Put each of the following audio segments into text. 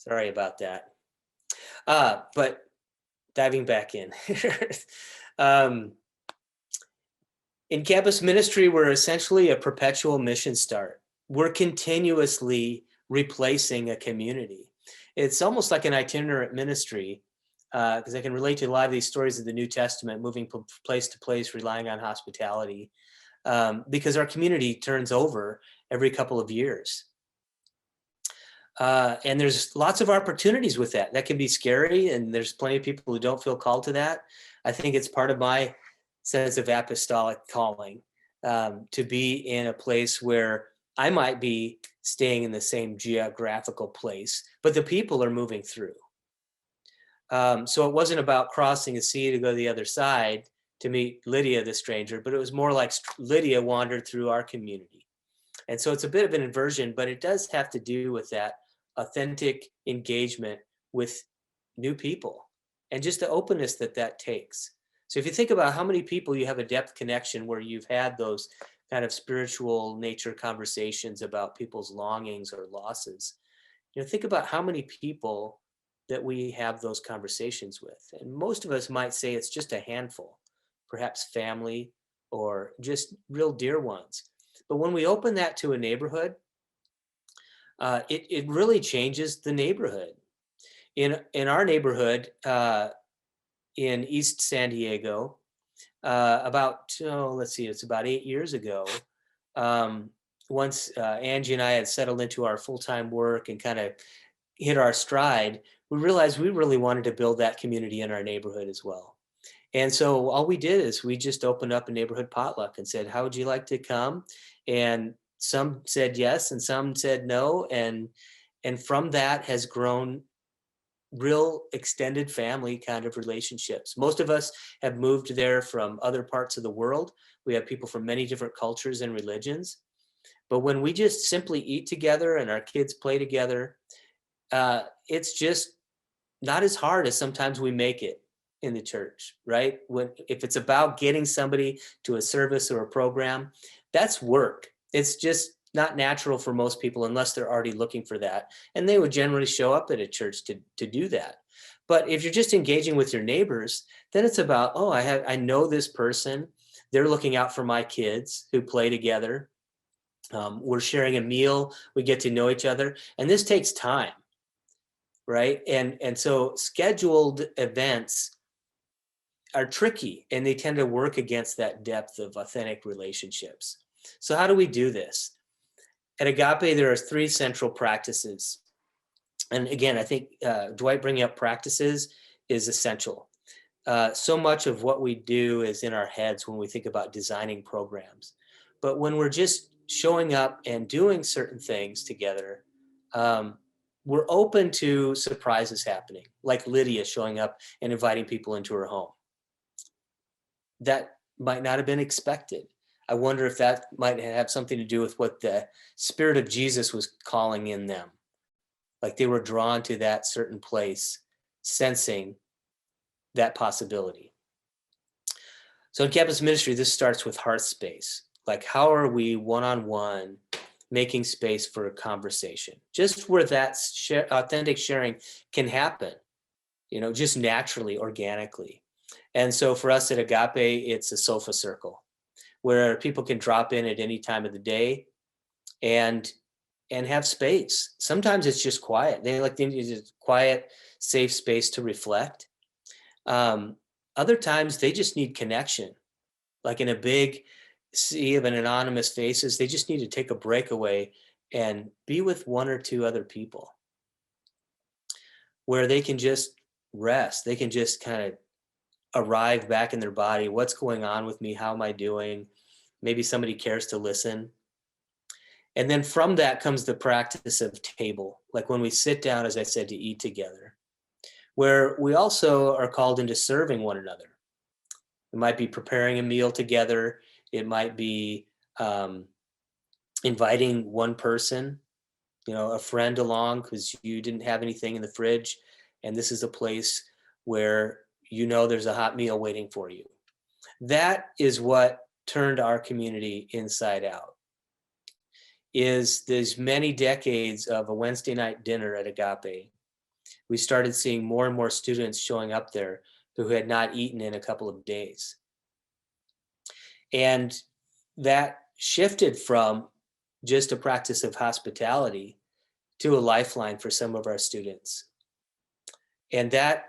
Sorry about that. But diving back in. um, in campus ministry, we're essentially a perpetual mission start. We're continuously replacing a community. It's almost like an itinerant ministry, because I can relate to a lot of these stories of the New Testament, moving from place to place, relying on hospitality, because our community turns over every couple of years. And there's lots of opportunities with that. That can be scary, and there's plenty of people who don't feel called to that. I think it's part of my sense of apostolic calling, to be in a place where I might be staying in the same geographical place, but the people are moving through. So it wasn't about crossing a sea to go to the other side to meet Lydia, the stranger, but it was more like Lydia wandered through our community. And so it's a bit of an inversion, but it does have to do with that authentic engagement with new people and just the openness that that takes. So if you think about how many people you have a depth connection where you've had those kind of spiritual nature conversations about people's longings or losses, think about how many people that we have those conversations with. And most of us might say it's just a handful, perhaps family or just real dear ones. But when we open that to a neighborhood, it really changes the neighborhood. In our neighborhood in East San Diego, it's about 8 years ago. Once Angie and I had settled into our full-time work and kind of hit our stride, we realized we really wanted to build that community in our neighborhood as well. And so all we did is we just opened up a neighborhood potluck and said, how would you like to come? And some said yes and some said no. And from that has grown real extended family kind of relationships. Most of us have moved there from other parts of the world. We have people from many different cultures and religions. But when we just simply eat together and our kids play together, it's just not as hard as sometimes we make it in the church, right? If it's about getting somebody to a service or a program, that's work. It's just not natural for most people unless they're already looking for that. And they would generally show up at a church to do that. But if you're just engaging with your neighbors, then it's about, I know this person. They're looking out for my kids who play together. We're sharing a meal. We get to know each other. And this takes time, right? And so scheduled events are tricky, and they tend to work against that depth of authentic relationships. So how do we do this? At Agape, there are 3 central practices. And again, I think Dwight bringing up practices is essential. So much of what we do is in our heads when we think about designing programs. But when we're just showing up and doing certain things together, we're open to surprises happening, like Lydia showing up and inviting people into her home. That might not have been expected. I wonder if that might have something to do with what the Spirit of Jesus was calling in them. Like they were drawn to that certain place, sensing that possibility. So in campus ministry, this starts with heart space. Like, how are we one-on-one making space for a conversation? Just where that authentic sharing can happen, just naturally, organically. And so for us at Agape, it's a sofa circle where people can drop in at any time of the day and have space. Sometimes it's just quiet. They like a quiet, safe space to reflect. Other times they just need connection. Like in a big sea of an anonymous faces, they just need to take a breakaway and be with 1 or 2 other people where they can just rest. They can just kind of arrive back in their body. What's going on with me? How am I doing? Maybe somebody cares to listen. And then from that comes the practice of table, like when we sit down, as I said, to eat together, where we also are called into serving one another. It might be preparing a meal together. It might be inviting one person, a friend along because you didn't have anything in the fridge. And this is a place where there's a hot meal waiting for you. That is what turned our community inside out, is there's many decades of a Wednesday night dinner at Agape we started seeing more and more students showing up there who had not eaten in a couple of days. And that shifted from just a practice of hospitality to a lifeline for some of our students. And that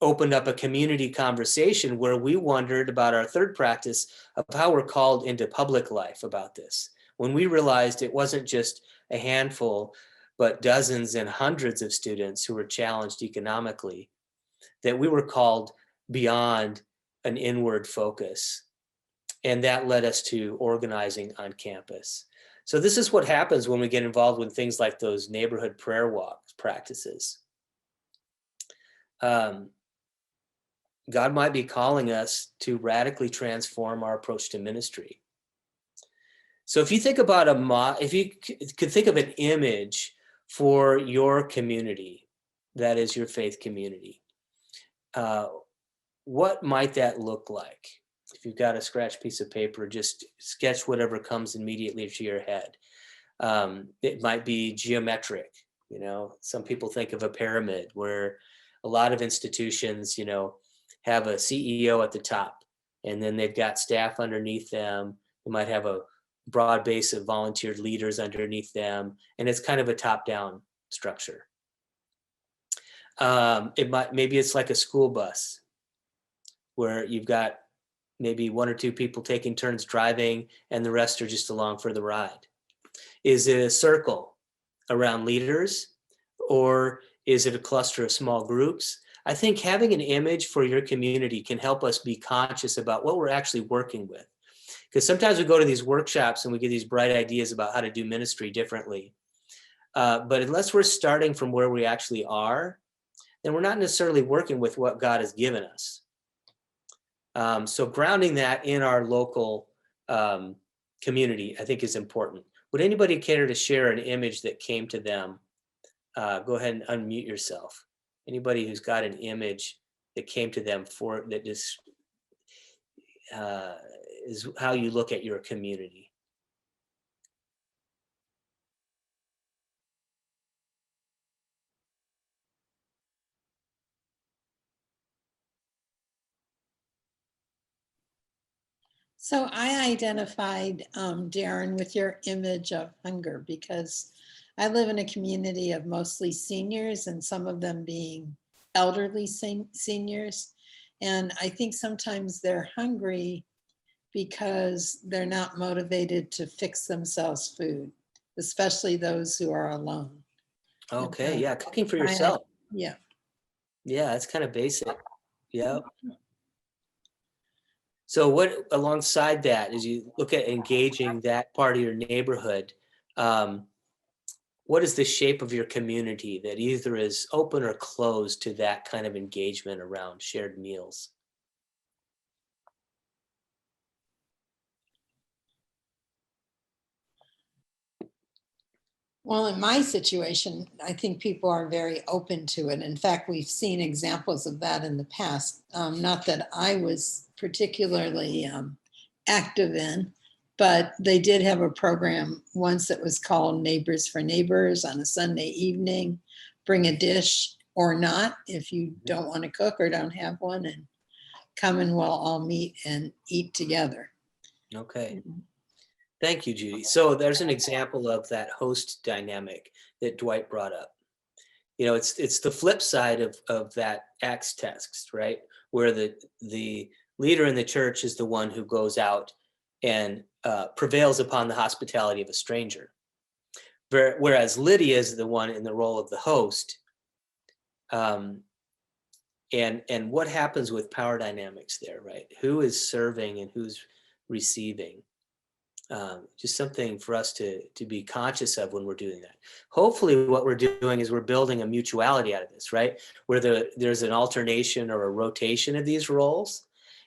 opened up a community conversation where we wondered about our third practice of how we're called into public life about this. When we realized it wasn't just a handful, but dozens and hundreds of students who were challenged economically, that we were called beyond an inward focus. And that led us to organizing on campus. So this is what happens when we get involved with things like those neighborhood prayer walk practices. God might be calling us to radically transform our approach to ministry. So if you think about if you could think of an image for your community, that is your faith community, what might that look like? If you've got a scratch piece of paper, just sketch whatever comes immediately to your head. It might be geometric. Some people think of a pyramid where a lot of institutions, have a CEO at the top, and then they've got staff underneath them. They might have a broad base of volunteered leaders underneath them, and it's kind of a top-down structure. Maybe it's like a school bus where you've got maybe one or two people taking turns driving, and the rest are just along for the ride. Is it a circle around leaders, or is it a cluster of small groups? I think having an image for your community can help us be conscious about what we're actually working with. Because sometimes we go to these workshops and we get these bright ideas about how to do ministry differently. But unless we're starting from where we actually are, then we're not necessarily working with what God has given us. So grounding that in our local community, I think, is important. Would anybody care to share an image that came to them? Go ahead and unmute yourself. Anybody who's got an image that came to them that just is how you look at your community. So I identified, Darin, with your image of hunger, because I live in a community of mostly seniors, and some of them being elderly seniors. And I think sometimes they're hungry because they're not motivated to fix themselves food, especially those who are alone. Okay, yeah, cooking for yourself. Yeah. Yeah, that's kind of basic. Yeah. So what, alongside that, as you look at engaging that part of your neighborhood, what is the shape of your community that either is open or closed to that kind of engagement around shared meals? Well, in my situation, I think people are very open to it. In fact, we've seen examples of that in the past. Not that I was particularly active in, but they did have a program once that was called Neighbors for Neighbors on a Sunday evening. Bring a dish or not if you don't want to cook or don't have one, and come and we'll all meet and eat together. Okay. Thank you, Judy. So there's an example of that host dynamic that Dwight brought up. It's the flip side of that Acts text, right? Where the leader in the church is the one who goes out and prevails upon the hospitality of a stranger. Whereas Lydia is the one in the role of the host. And what happens with power dynamics there, right? Who is serving and who's receiving? Just something for us to be conscious of when we're doing that. Hopefully what we're doing is we're building a mutuality out of this, right? Where there's an alternation or a rotation of these roles.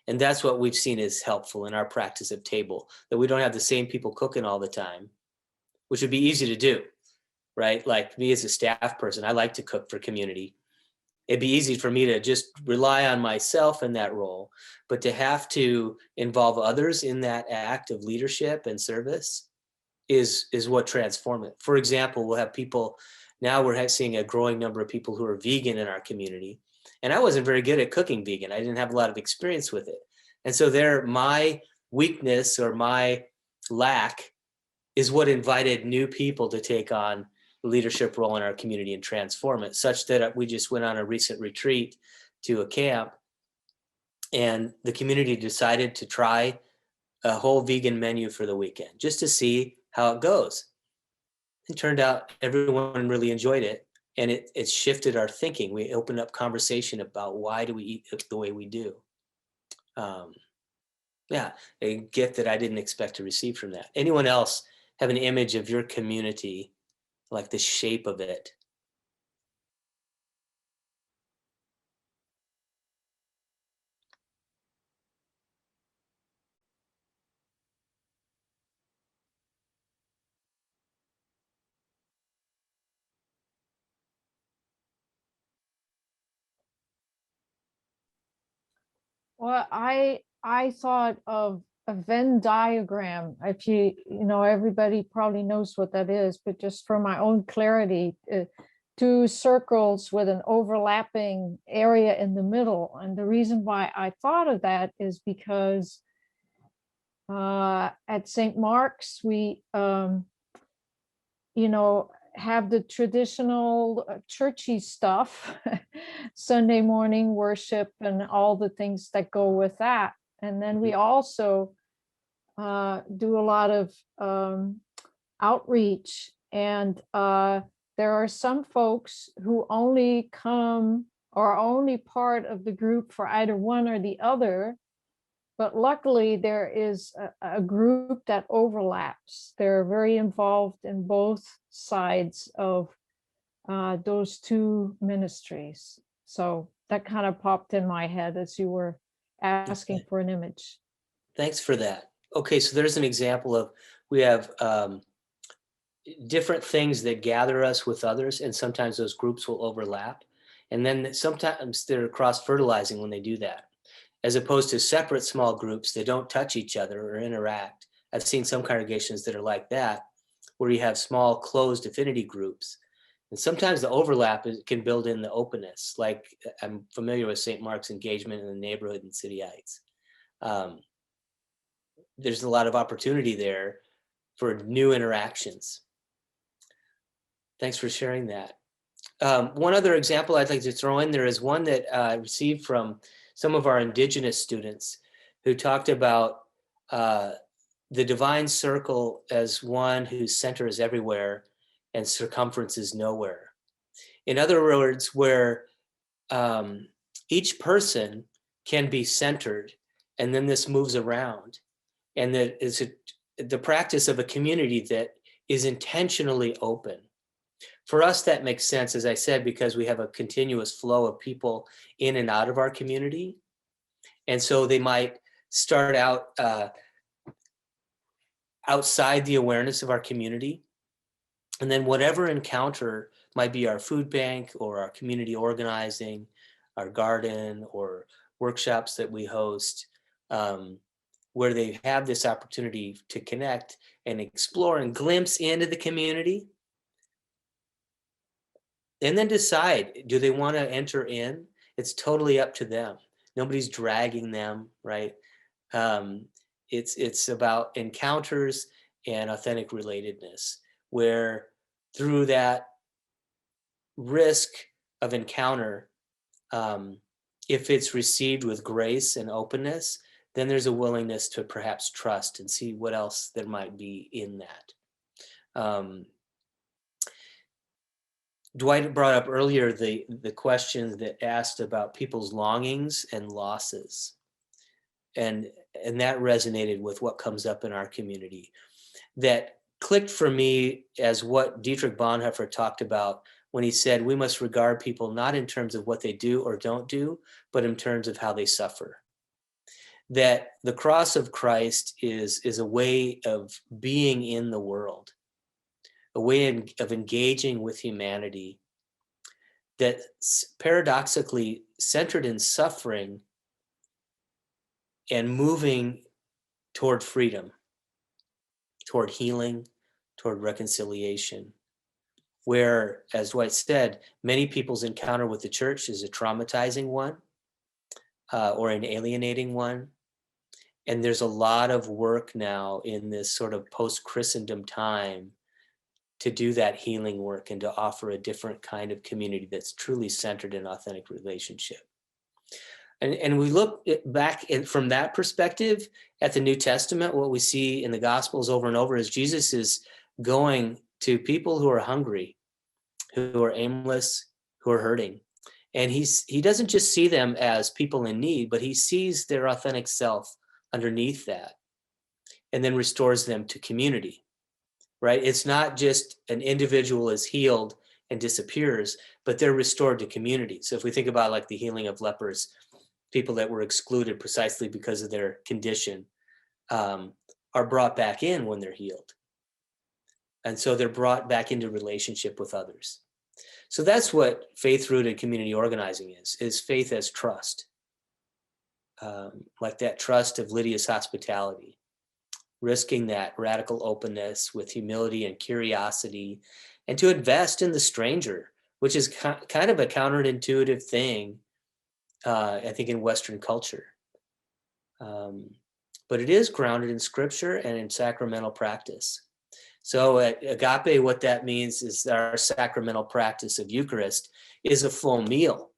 And that's what we've seen is helpful in our practice of table, that we don't have the same people cooking all the time, which would be easy to do, right? Like me as a staff person, I like to cook for community. It'd be easy for me to just rely on myself in that role, but to have to involve others in that act of leadership and service is what transforms it. For example, we'll have people Now we're seeing a growing number of people who are vegan in our community. And I wasn't very good at cooking vegan. I didn't have a lot of experience with it. And so my weakness or my lack is what invited new people to take on the leadership role in our community and transform it, such that we just went on a recent retreat to a camp, and the community decided to try a whole vegan menu for the weekend just to see how it goes. It turned out everyone really enjoyed it, and it shifted our thinking. We opened up conversation about why do we eat the way we do. Um, yeah, a gift that I didn't expect to receive from that. Anyone else have an image of your community, like the shape of it? Well, I thought of a Venn diagram. If everybody probably knows what that is, but just for my own clarity, two circles with an overlapping area in the middle. And the reason why I thought of that is because at St. Mark's, we have the traditional churchy stuff, Sunday morning worship and all the things that go with that. And then we also do a lot of outreach. And there are some folks who only come or are only part of the group for either one or the other. But luckily, there is a group that overlaps. They're very involved in both sides of those two ministries. So that kind of popped in my head as you were asking Okay. for an image. Thanks for that. Okay, so there's an example of we have different things that gather us with others, and sometimes those groups will overlap. And then sometimes they're cross-fertilizing when they do that, as opposed to separate small groups that don't touch each other or interact. I've seen some congregations that are like that, where you have small closed affinity groups. And sometimes the overlap can build in the openness. Like I'm familiar with St. Mark's engagement in the neighborhood in City Heights. There's a lot of opportunity there for new interactions. Thanks for sharing that. One other example I'd like to throw in there is one that I received from some of our Indigenous students who talked about the divine circle as one whose center is everywhere and circumference is nowhere. In other words, where each person can be centered, and then this moves around. And that is the practice of a community that is intentionally open. For us, that makes sense, as I said, because we have a continuous flow of people in and out of our community. And so they might start out outside the awareness of our community. And then whatever encounter might be our food bank or our community organizing, our garden or workshops that we host, where they have this opportunity to connect and explore and glimpse into the community, and then decide, do they want to enter in? It's totally up to them. Nobody's dragging them, right? It's about encounters and authentic relatedness, where through that risk of encounter, if it's received with grace and openness, then there's a willingness to perhaps trust and see what else there might be in that. Dwight brought up earlier the questions that asked about people's longings and losses. And that resonated with what comes up in our community. That clicked for me as what Dietrich Bonhoeffer talked about when he said, we must regard people not in terms of what they do or don't do, but in terms of how they suffer. That the cross of Christ is a way of being in the world, a way of engaging with humanity that's paradoxically centered in suffering and moving toward freedom, toward healing, toward reconciliation. where, as Dwight said, many people's encounter with the church is a traumatizing one or an alienating one. And there's a lot of work now in this sort of post-Christendom time to do that healing work and to offer a different kind of community that's truly centered in authentic relationship. And we look back from that perspective at the New Testament, what we see in the Gospels over and over is Jesus is going to people who are hungry, who are aimless, who are hurting. And he doesn't just see them as people in need, but he sees their authentic self underneath that and then restores them to community, right? It's not just an individual is healed and disappears, but they're restored to community. So if we think about like the healing of lepers, people that were excluded precisely because of their condition are brought back in when they're healed. And so they're brought back into relationship with others. So that's what faith-rooted community organizing is faith as trust. Like that trust of Lydia's hospitality, risking that radical openness with humility and curiosity, and to invest in the stranger, which is kind of a counterintuitive thing, I think, in Western culture. But it is grounded in scripture and in sacramental practice. So at Agape, what that means is that our sacramental practice of Eucharist is a full meal,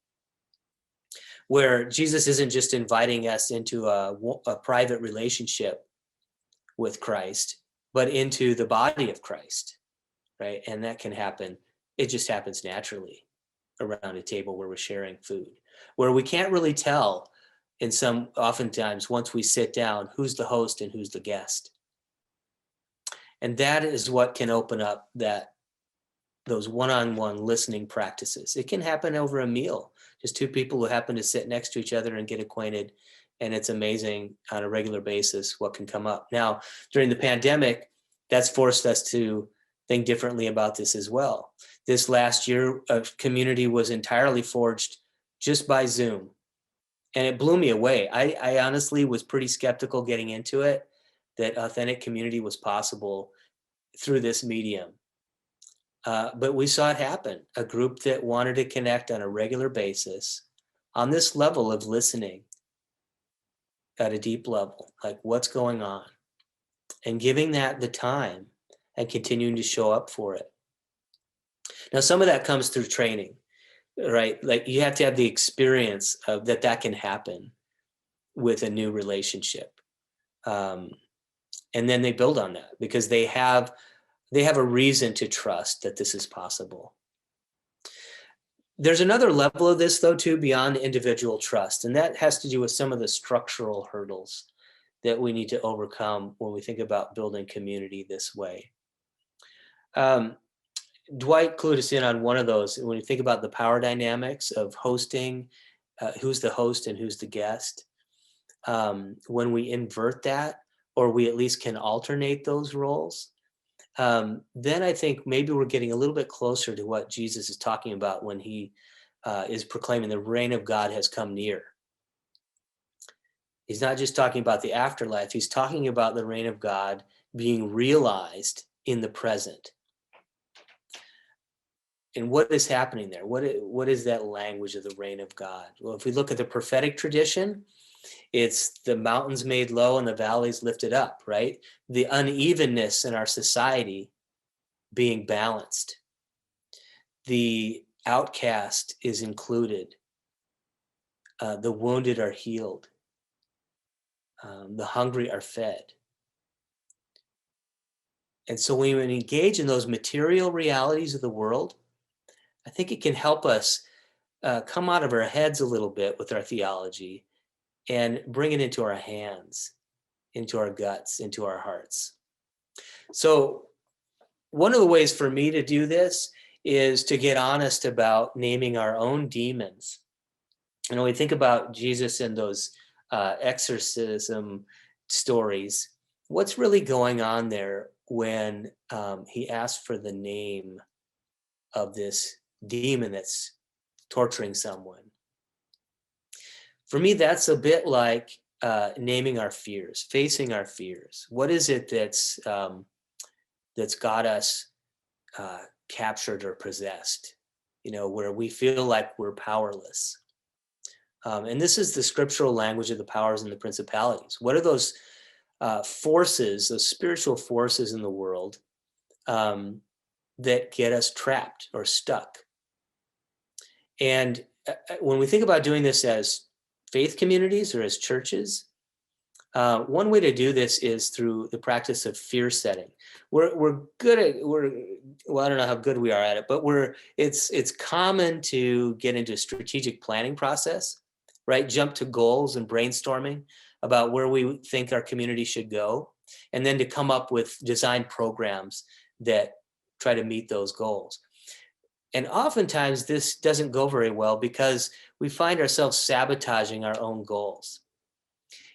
where Jesus isn't just inviting us into a private relationship with Christ, but into the body of Christ, right? And that can happen. It just happens naturally around a table where we're sharing food, where we can't really tell oftentimes once we sit down, who's the host and who's the guest. And that is what can open up those one-on-one listening practices. It can happen over a meal, just two people who happen to sit next to each other and get acquainted. And it's amazing on a regular basis what can come up. Now, during the pandemic, that's forced us to think differently about this as well. This last year, a community was entirely forged just by Zoom. And it blew me away. I honestly was pretty skeptical getting into it, that authentic community was possible through this medium. But we saw it happen, a group that wanted to connect on a regular basis on this level of listening at a deep level, like what's going on, and giving that the time and continuing to show up for it. Now, some of that comes through training, right? Like you have to have the experience of that can happen with a new relationship. And then they build on that because they have a reason to trust that this is possible. There's another level of this, though, too, beyond individual trust, and that has to do with some of the structural hurdles that we need to overcome when we think about building community this way. Dwight clued us in on one of those. When you think about the power dynamics of hosting, who's the host and who's the guest, when we invert that, or we at least can alternate those roles, then I think maybe we're getting a little bit closer to what Jesus is talking about when he is proclaiming the reign of God has come near. He's not just talking about the afterlife, he's talking about the reign of God being realized in the present. And what is happening there? What is that language of the reign of God? Well, if we look at the prophetic tradition, it's the mountains made low and the valleys lifted up, right? The unevenness in our society being balanced. The outcast is included. The wounded are healed. The hungry are fed. And so when we engage in those material realities of the world, I think it can help us come out of our heads a little bit with our theology and bring it into our hands, into our guts, into our hearts. So one of the ways for me to do this is to get honest about naming our own demons. And when we think about Jesus and those exorcism stories, what's really going on there when he asked for the name of this demon that's torturing someone? For me, that's a bit like naming our fears, facing our fears. What is it that's got us captured or possessed, where we feel like we're powerless. And this is the scriptural language of the powers and the principalities. What are those forces, those spiritual forces in the world that get us trapped or stuck? And when we think about doing this as faith communities or as churches, one way to do this is through the practice of fear setting. We're good at, well, I don't know how good we are at it, but it's common to get into a strategic planning process, right? Jump to goals and brainstorming about where we think our community should go, and then to come up with design programs that try to meet those goals. And oftentimes this doesn't go very well because we find ourselves sabotaging our own goals.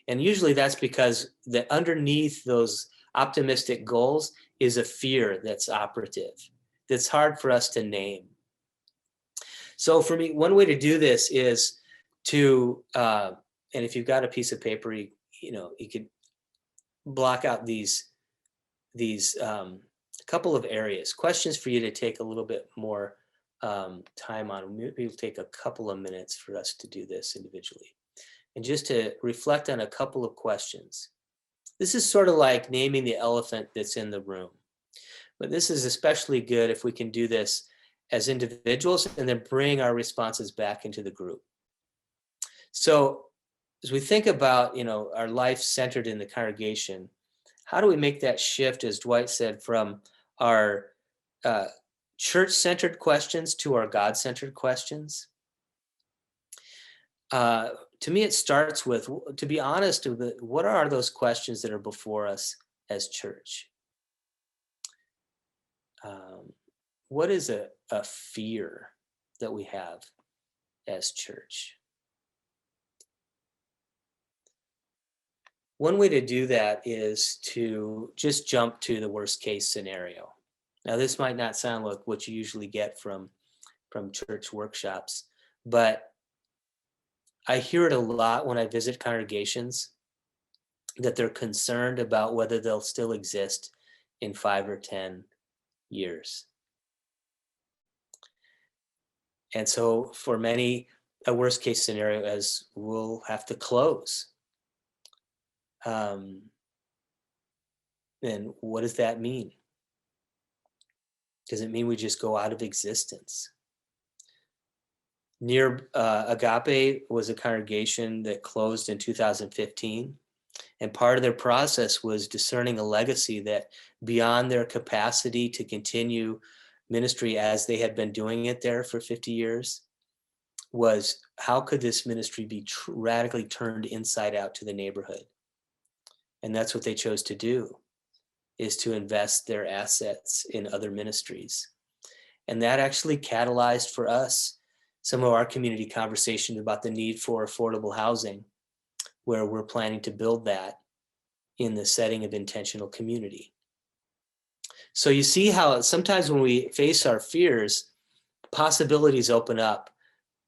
And usually that's because that underneath those optimistic goals is a fear that's operative, that's hard for us to name. So for me, one way to do this is to, and if you've got a piece of paper, you could block out these couple of areas, questions for you to take a little bit more time on. Maybe it'll take a couple of minutes for us to do this individually. And just to reflect on a couple of questions. This is sort of like naming the elephant that's in the room. But this is especially good if we can do this as individuals and then bring our responses back into the group. So as we think about, our life centered in the congregation, how do we make that shift, as Dwight said, from our church-centered questions to our God-centered questions? To me, it starts with, to be honest, what are those questions that are before us as church? What is a fear that we have as church? One way to do that is to just jump to the worst case scenario. Now, this might not sound like what you usually get from church workshops, but I hear it a lot when I visit congregations, that they're concerned about whether they'll still exist in 5 or 10 years. And so for many, a worst case scenario is we'll have to close. And what does that mean? Does it mean we just go out of existence? Near Agape was a congregation that closed in 2015. And part of their process was discerning a legacy that beyond their capacity to continue ministry as they had been doing it there for 50 years, was how could this ministry be radically turned inside out to the neighborhood? And that's what they chose to do, is to invest their assets in other ministries. And that actually catalyzed for us some of our community conversations about the need for affordable housing, where we're planning to build that in the setting of intentional community. So you see how sometimes when we face our fears, possibilities open up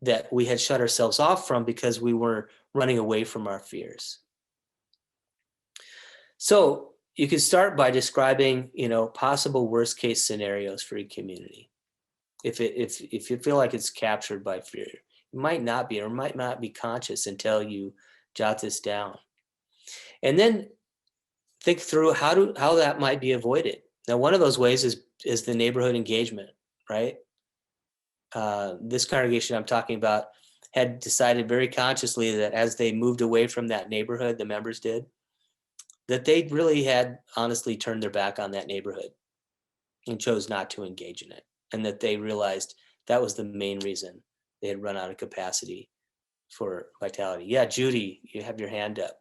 that we had shut ourselves off from because we were running away from our fears. So you could start by describing, possible worst case scenarios for your community. If you feel like it's captured by fear, it might not be, or might not be conscious until you jot this down. And then think through how that might be avoided. Now, one of those ways is the neighborhood engagement, right? This congregation I'm talking about had decided very consciously that as they moved away from that neighborhood, the members did, that they really had honestly turned their back on that neighborhood and chose not to engage in it. And that they realized that was the main reason they had run out of capacity for vitality. Yeah, Judy, you have your hand up.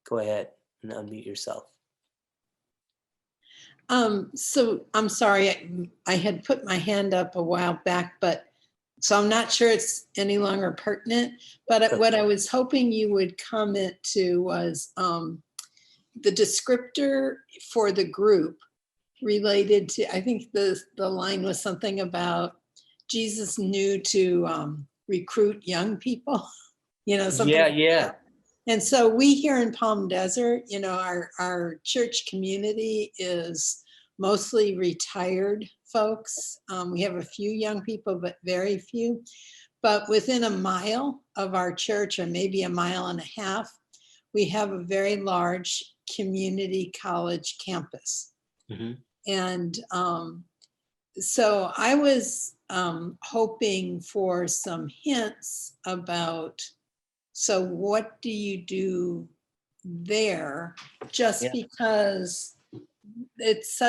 Go ahead and unmute yourself. So I'm sorry, I had put my hand up a while back, but so I'm not sure it's any longer pertinent, but what I was hoping you would comment to was the descriptor for the group related to, I think the line was something about Jesus knew to recruit young people, something. Yeah. And so we here in Palm Desert, our church community is mostly retired folks. We have a few young people, but very few. But within a mile of our church, or maybe a mile and a half, we have a very large community college campus. Mhm. And so I was hoping for some hints about, so what do you do there? Just Yeah. because it's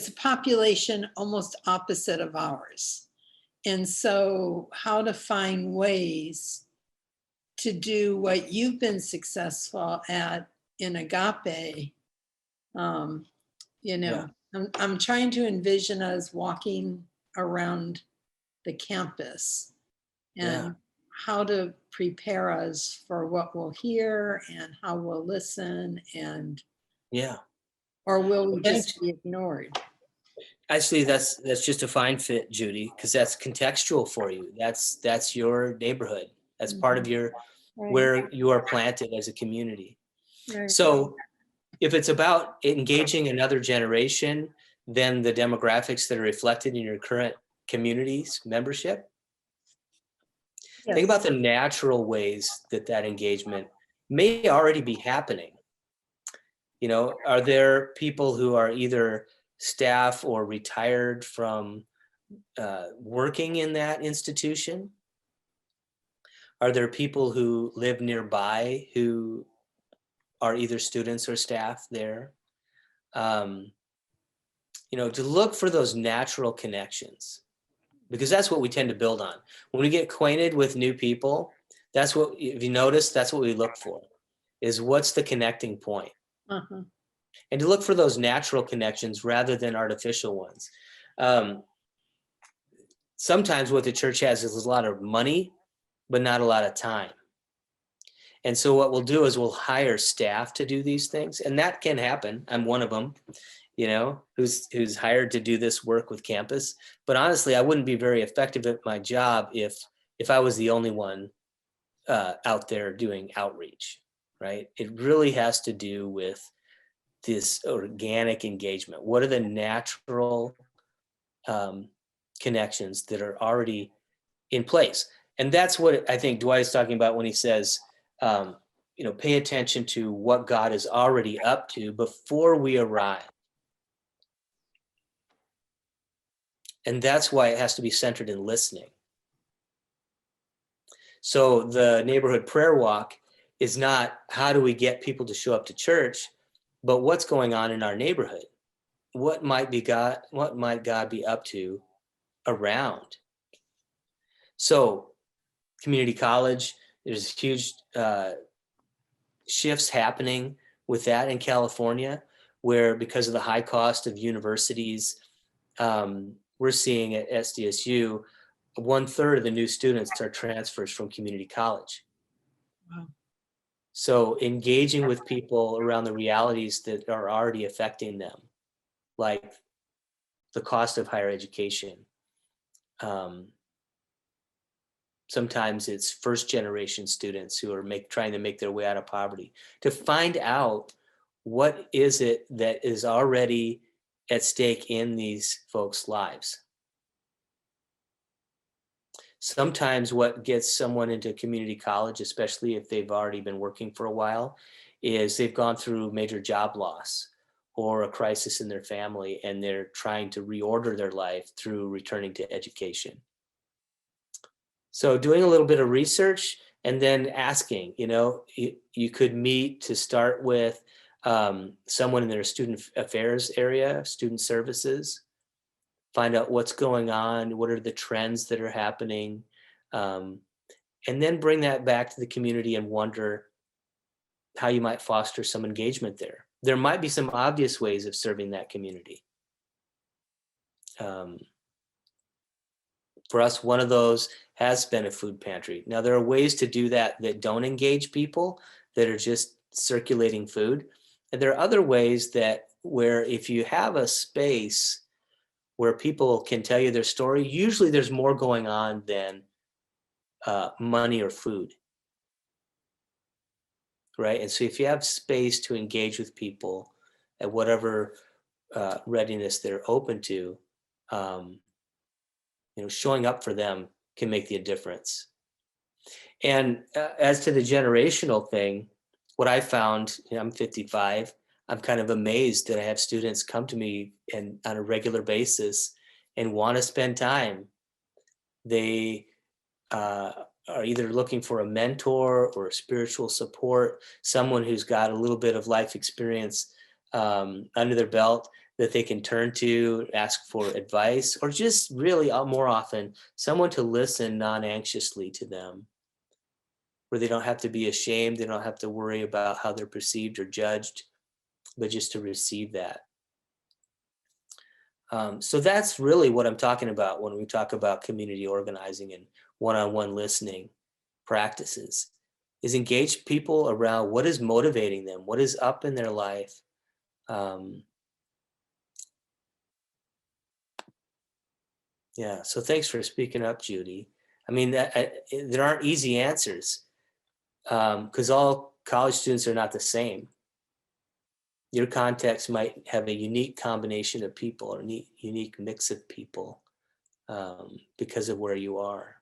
a population almost opposite of ours. And so how to find ways to do what you've been successful at in Agape. Yeah. I'm trying to envision us walking around the campus Yeah. and how to prepare us for what we'll hear and how we'll listen, and Yeah. or will we Thanks. just be ignored? Actually, that's just a fine fit, Judy, because that's contextual for you. That's your neighborhood. That's part of your Right. where you are planted as a community. Right. So if it's about engaging another generation, then the demographics that are reflected in your current community's membership, think about the natural ways that that engagement may already be happening. You know, are there people who are either staff or retired from working in that institution? Are there people who live nearby who are either students or staff there? Um, to look for those natural connections, because that's what we tend to build on. When we get acquainted with new people, that's what, if you notice, that's what we look for, is what's the connecting point? Uh-huh. And to look for those natural connections rather than artificial ones. Sometimes what the church has is a lot of money, but not a lot of time. And so what we'll do is we'll hire staff to do these things, and that can happen. I'm one of them, who's hired to do this work with campus. But honestly, I wouldn't be very effective at my job if I was the only one out there doing outreach, right? It really has to do with this organic engagement. What are the natural connections that are already in place? And that's what I think Dwight is talking about when he says, pay attention to what God is already up to before we arrive. And that's why it has to be centered in listening. So the neighborhood prayer walk is not how do we get people to show up to church, but what's going on in our neighborhood? What might God be up to around? So community college, there's huge shifts happening with that in California, where because of the high cost of universities, we're seeing at SDSU, 1/3 of the new students are transfers from community college. Wow. So engaging with people around the realities that are already affecting them, like the cost of higher education. Sometimes it's first generation students who are trying to make their way out of poverty, to find out what is it that is already at stake in these folks' lives. Sometimes what gets someone into community college, especially if they've already been working for a while, is they've gone through major job loss or a crisis in their family, and they're trying to reorder their life through returning to education. So doing a little bit of research and then asking, you could meet to start with someone in their student affairs area, student services, find out what's going on, what are the trends that are happening, and then bring that back to the community and wonder how you might foster some engagement there. There might be some obvious ways of serving that community. For us, one of those has been a food pantry. Now, there are ways to do that that don't engage people, that are just circulating food. And there are other ways where if you have a space where people can tell you their story, usually there's more going on than money or food, right? And so if you have space to engage with people, at whatever readiness they're open to, showing up for them can make the difference. And as to the generational thing, what I found, I'm 55, I'm kind of amazed that I have students come to me and on a regular basis and want to spend time. They are either looking for a mentor or a spiritual support, someone who's got a little bit of life experience under their belt that they can turn to, ask for advice, or just really more often, someone to listen non-anxiously to them, where they don't have to be ashamed, they don't have to worry about how they're perceived or judged, but just to receive that. So that's really what I'm talking about when we talk about community organizing and one-on-one listening practices, is engage people around what is motivating them, what is up in their life. Yeah, so thanks for speaking up, Judy. I mean, there aren't easy answers because all college students are not the same. Your context might have a unique combination of people or unique mix of people because of where you are.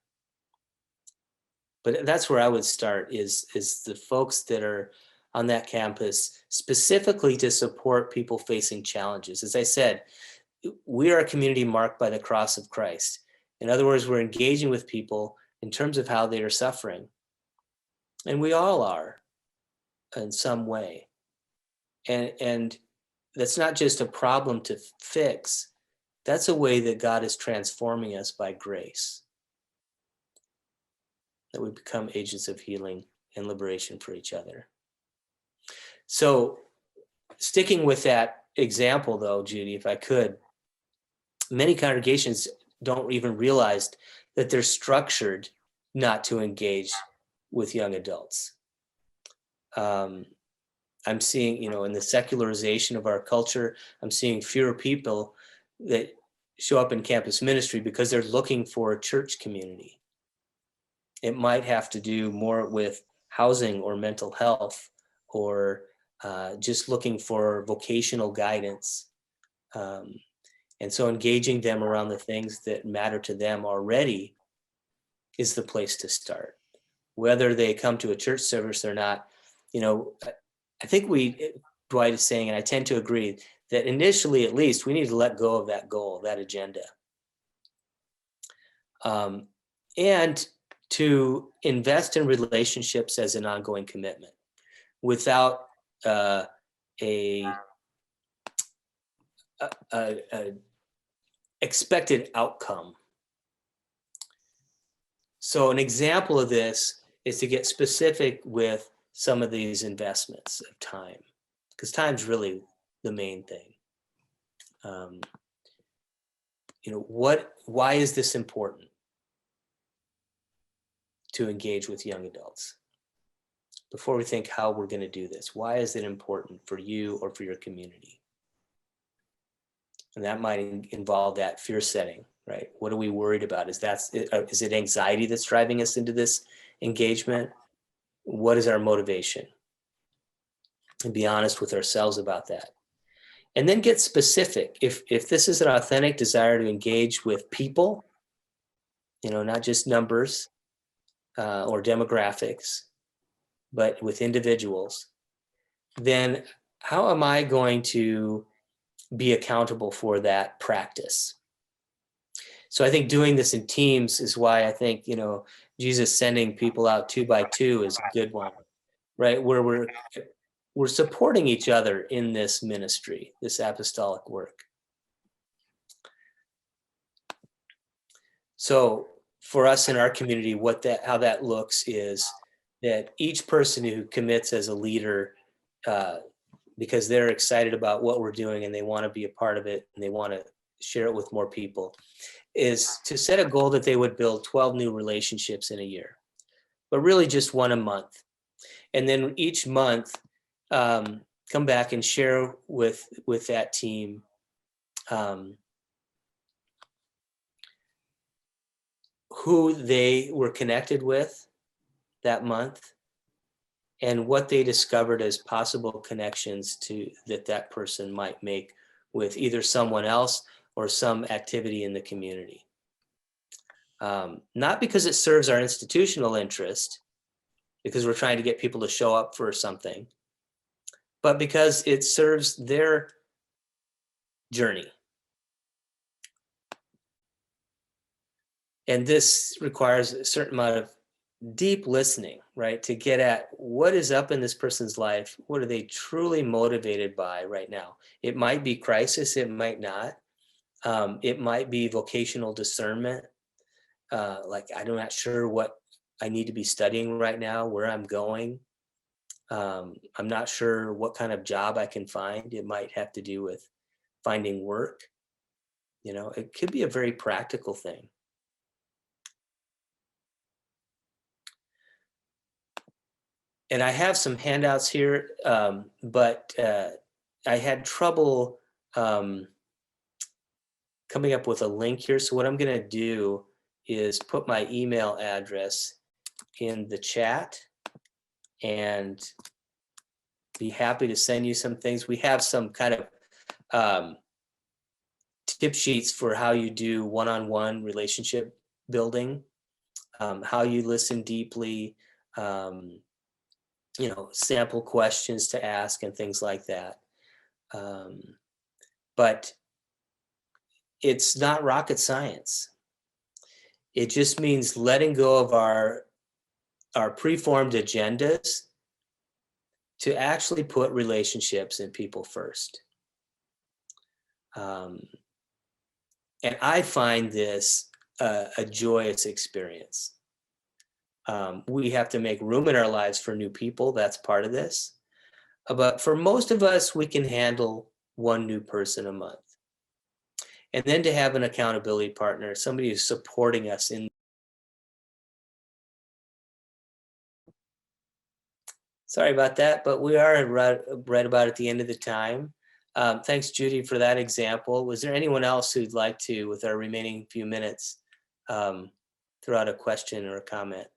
But that's where I would start is the folks that are on that campus specifically to support people facing challenges. As I said, we are a community marked by the cross of Christ. In other words, we're engaging with people in terms of how they are suffering. And we all are in some way. And that's not just a problem to fix. That's a way that God is transforming us by grace, that we become agents of healing and liberation for each other. So sticking with that example though, Judy, if I could, many congregations don't even realize that they're structured not to engage with young adults. I'm seeing, in the secularization of our culture, I'm seeing fewer people that show up in campus ministry because they're looking for a church community. It might have to do more with housing or mental health or just looking for vocational guidance. And so engaging them around the things that matter to them already is the place to start. Whether they come to a church service or not, I think Dwight is saying, and I tend to agree, that initially at least we need to let go of that goal, that agenda. And to invest in relationships as an ongoing commitment without a expected outcome. So an example of this is to get specific with some of these investments of time, because time's really the main thing. Why is this important to engage with young adults? Before we think how we're going to do this, why is it important for you or for your community? And that might involve that fear setting, right? What are we worried about? Is it anxiety that's driving us into this engagement? What is our motivation? And be honest with ourselves about that. And then get specific. If this is an authentic desire to engage with people, not just numbers or demographics, but with individuals, then how am I going to be accountable for that practice? So I think doing this in teams is why I think, Jesus sending people out 2 by 2 is a good one, right? Where we're supporting each other in this ministry, this apostolic work. So for us in our community, how that looks is that each person who commits as a leader, because they're excited about what we're doing and they want to be a part of it and they want to share it with more people, is to set a goal that they would build 12 new relationships in a year, but really just one a month. And then each month, come back and share with that team who they were connected with that month, and what they discovered as possible connections to that person might make with either someone else or some activity in the community. Not because it serves our institutional interest, because we're trying to get people to show up for something, but because it serves their journey. And this requires a certain amount of deep listening, right? To get at what is up in this person's life. What are they truly motivated by right now? It might be crisis, it might not. It might be vocational discernment. Like, I'm not sure what I need to be studying right now, where I'm going. I'm not sure what kind of job I can find. It might have to do with finding work. It could be a very practical thing. And I have some handouts here, but I had trouble coming up with a link here. So what I'm going to do is put my email address in the chat and be happy to send you some things. We have some kind of tip sheets for how you do one-on-one relationship building, how you listen deeply, sample questions to ask and things like that. But it's not rocket science. It just means letting go of our preformed agendas to actually put relationships and people first. And I find this a joyous experience. We have to make room in our lives for new people. That's part of this. But for most of us, we can handle one new person a month. And then to have an accountability partner, somebody who's supporting us in. Sorry about that, but we are right about at the end of the time. Thanks, Judy, for that example. Was there anyone else who'd like to, with our remaining few minutes, throw out a question or a comment?